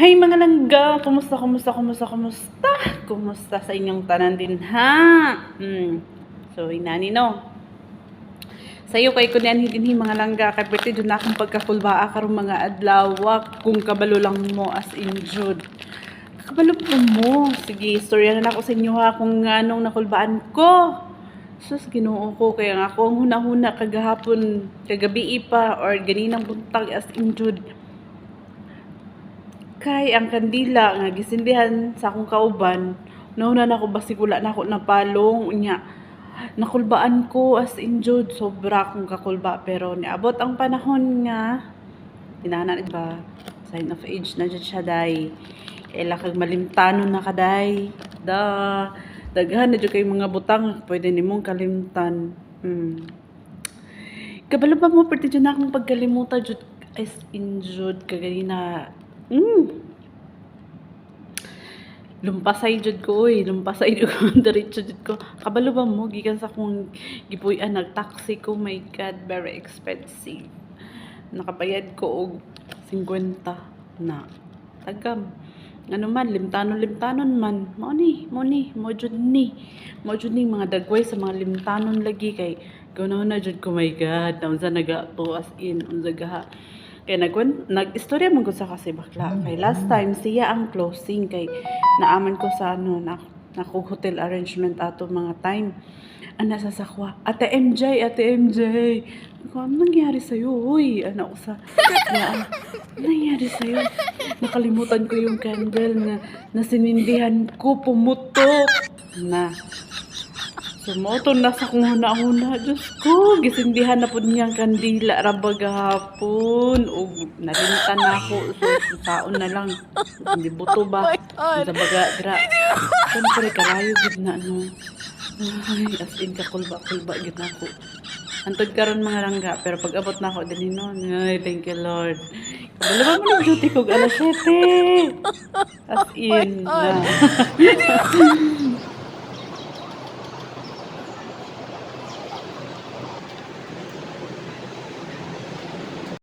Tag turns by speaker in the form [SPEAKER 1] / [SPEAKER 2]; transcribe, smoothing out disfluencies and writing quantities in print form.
[SPEAKER 1] Hay mga langga, kumusta sa inyong tanan din ha? So inani no. Sayo kay kunyan hidinhi mga langga kay pwede dun akong pagkakulbaa karong mga adlaw kung kabalo lang mo as in Jude. Kabalo po mo. Sige, istorya na ako sa inyo ha kung anong nakulbaan ko. Sus, Ginoo ko kaya nga ako ang huna-huna kagahapon, kagabi pa or ganinang buntag as in Jude. Kay ang kandila nga gisindihan sa akong kauban, nauna na ako basig wala na ako napalong unya. Nakulbaan ko as in Jud, sobra akong kakulba pero niabot ang panahon nga tinana ba sign of age na jud siya day. Ela kag malimtanon na kaday. Daghan na jud kay mga butang pwede nimong kalimtan. Kabalo ba mo pwede jud na akong pagkalimutan jud as in Jud kaganina. Lumpasay jud ko lumpasay jud ko diretso jud ko. Kabalo ba mo gikan sa akong gipuy-an nag-taxi ko, my god, very expensive. Nakabayad ko og 50 na. Tagam. Ano man limtanon man. Mo jud ni mga dagway sa mga limtanon lagi kay kuno na jud ko, my god, unsa nagato as in unsa gaha. Kaya nag-istorya man ko sa kasi bakla. Kay last time siya ang closing kay naaman ko sa nako hotel arrangement ato mga time. Ana sa sakwa. Ate MJ. Ano nangyari sa'yo? Uy, ano ko sa... Ano nangyari sa'yo? Nakalimutan ko yung candle na nasinindihan ko, pumutok. Sumoto na sa kung huna-huna. Diyos ko, gisindihan na po niyang kandila rabag hapon. O nalintan na ako. So, taon na lang. Hindi buto ba? Sa baga, siyempre, karayo gid na, no? Ay, as in, kakulba gid na ako. Antod karon mga langga, pero pag abot na ako din no. Ay, thank you Lord. Wala ba mo ng duty ko alas 7? As in, na.